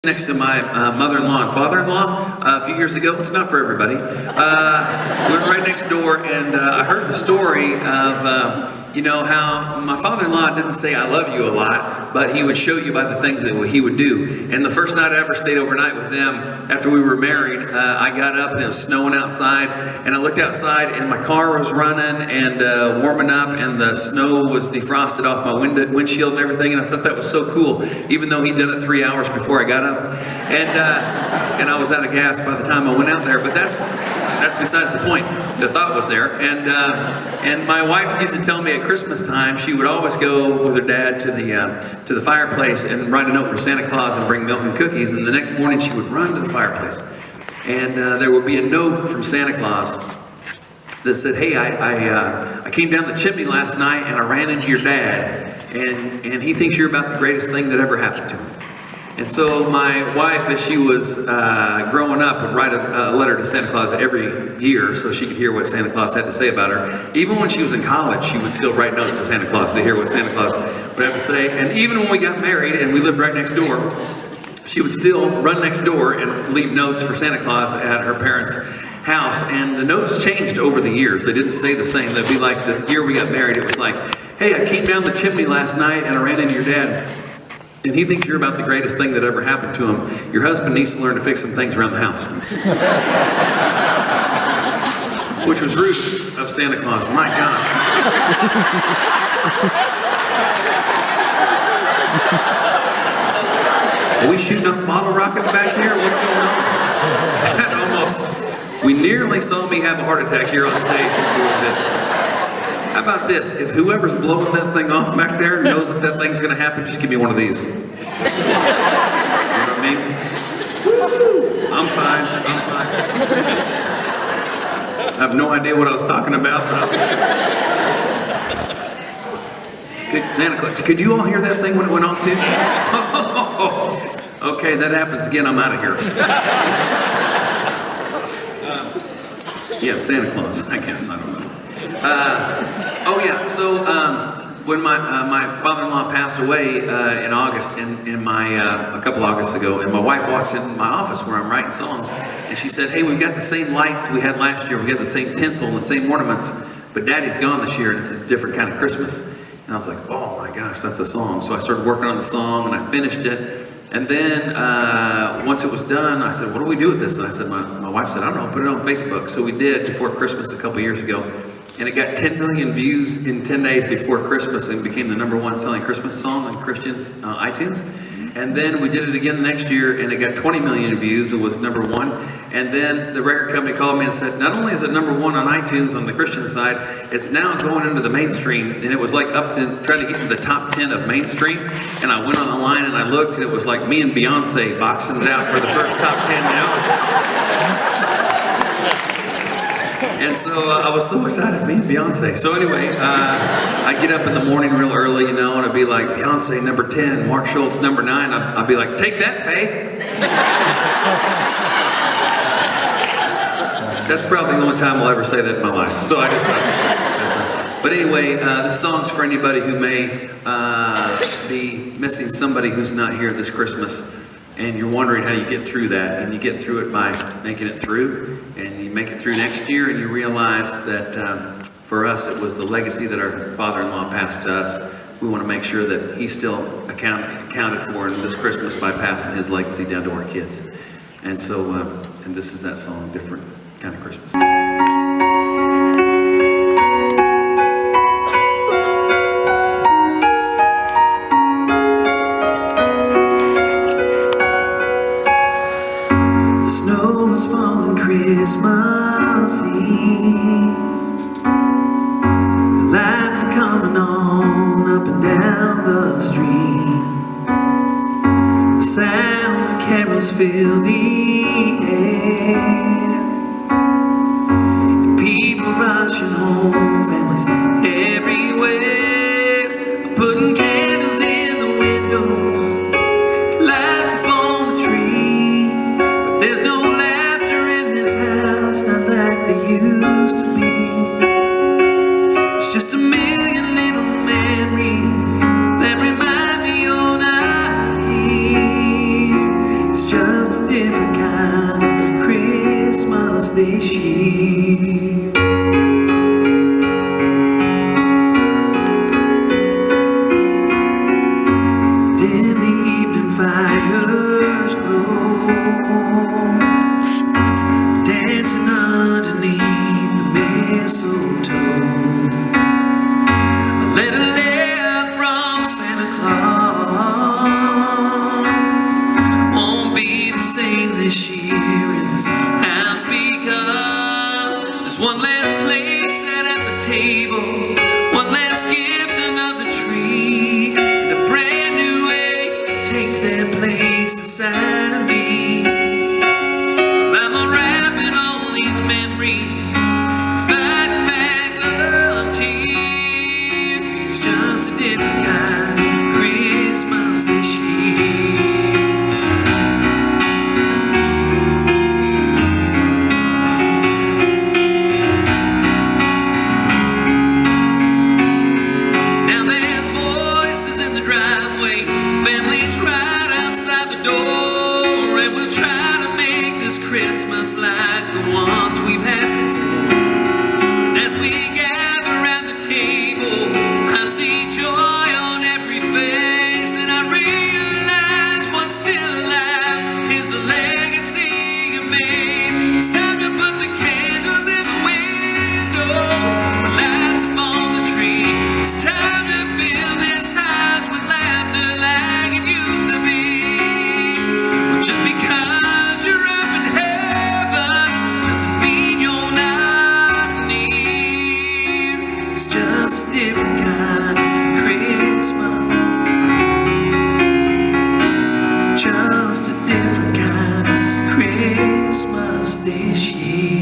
Next to my mother-in-law and father-in-law a few years ago. It's not for everybody. We were right next door, and I heard the story of how my father-in-law didn't say "I love you" a lot, but he would show you by the things that he would do. And the first night I ever stayed overnight with them, after we were married, I got up and it was snowing outside, and I looked outside and my car was running and warming up, and the snow was defrosted off my windshield and everything, and I thought that was so cool, even though he'd done it 3 hours before I got up. And I was out of gas by the time I went out there, but that's besides the point. The thought was there, and my wife used to tell me at Christmas time she would always go with her dad to the fireplace and write a note for Santa Claus and bring milk and cookies, and the next morning she would run to the fireplace, and there would be a note from Santa Claus that said, "Hey, I came down the chimney last night and I ran into your dad, and he thinks you're about the greatest thing that ever happened to him." And so my wife, as she was growing up, would write a letter to Santa Claus every year so she could hear what Santa Claus had to say about her. Even when she was in college, she would still write notes to Santa Claus to hear what Santa Claus would have to say. And even when we got married and we lived right next door, she would still run next door and leave notes for Santa Claus at her parents' house. And the notes changed over the years. They didn't stay the same. They'd be like the year we got married, it was like, "Hey, I came down the chimney last night and I ran into your dad, and he thinks you're about the greatest thing that ever happened to him. Your husband needs to learn to fix some things around the house." Which was rude of Santa Claus. My gosh. Are we shooting up bottle rockets back here? What's going on? That almost, we nearly saw me have a heart attack here on stage just a little bit. How about this? If whoever's blowing that thing off back there knows that thing's going to happen, just give me one of these. You know what I mean? Woo! I'm fine. I have no idea what I was talking about. Good Santa Claus. Could you all hear that thing when it went off too? Okay, that happens again. I'm out of here. Yeah, Santa Claus. I guess. I don't know. So when my father-in-law passed away in August, and a couple Augusts ago, and my wife walks in my office where I'm writing songs, and she said, "Hey, we've got the same lights we had last year. We got the same tinsel and the same ornaments, but Daddy's gone this year, and it's a different kind of Christmas." And I was like, "Oh my gosh, that's a song." So I started working on the song, and I finished it. And then once it was done, I said, "What do we do with this?" And I said, my wife said, "I don't know, put it on Facebook." So we did before Christmas a couple years ago. And it got 10 million views in 10 days before Christmas and became the #1 selling Christmas song on Christian's iTunes. And then we did it again the next year, and it got 20 million views. It was #1. And then the record company called me and said, not only is it #1 on iTunes on the Christian side, it's now going into the mainstream. And it was like up and trying to get into the top 10 of mainstream. And I went on the line and I looked, and it was like me and Beyonce boxing it out for the first top 10 now. And so I was so excited, me and Beyonce. So anyway, I get up in the morning real early, and it'd be like, Beyonce #10, Mark Schultz #9. I'd be like, "Take that, bae." That's probably the only time I'll ever say that in my life. So I just but anyway, this song's for anybody who may be missing somebody who's not here this Christmas, and you're wondering how you get through that. And you get through it by making it through, and you make it through next year, and you realize that for us it was the legacy that our father-in-law passed to us. We want to make sure that he's still accounted for in this Christmas by passing his legacy down to our kids. And so, and this is that song, Different Kind of Christmas. Christmas Eve, the lights are coming on up and down the street. The sound of carols fill the air, and people rushing home, families everywhere, putting candles in the windows, lights up on the tree, but there's no not like they used to be. It's just a million little memories that remind me you're not here. It's this year. And in the evening fires glow, dancing underneath the mistletoe. A little letter from Santa Claus won't be the same this year in this house, because there's one less place set at the table, one less gift under the tree, and a brand new way to take their place inside of me. Well, I'm unwrapping all these memories, fighting back the tears. It's just a different kind of Christmas this year. Now there's voices in the driveway, families right outside the door, and we'll try to make this Christmas like the ones we've had before. And as we gather around the table, I see joy on every face, and I realize what's still alive is the legacy you made. It's time to put the candles in the window, the lights upon the tree. It's time to fill this house with laughter like it used to be. Well, just because you're up in heaven doesn't mean you're not near. It's just a different kind of Christmas. Just a different kind of Christmas this year.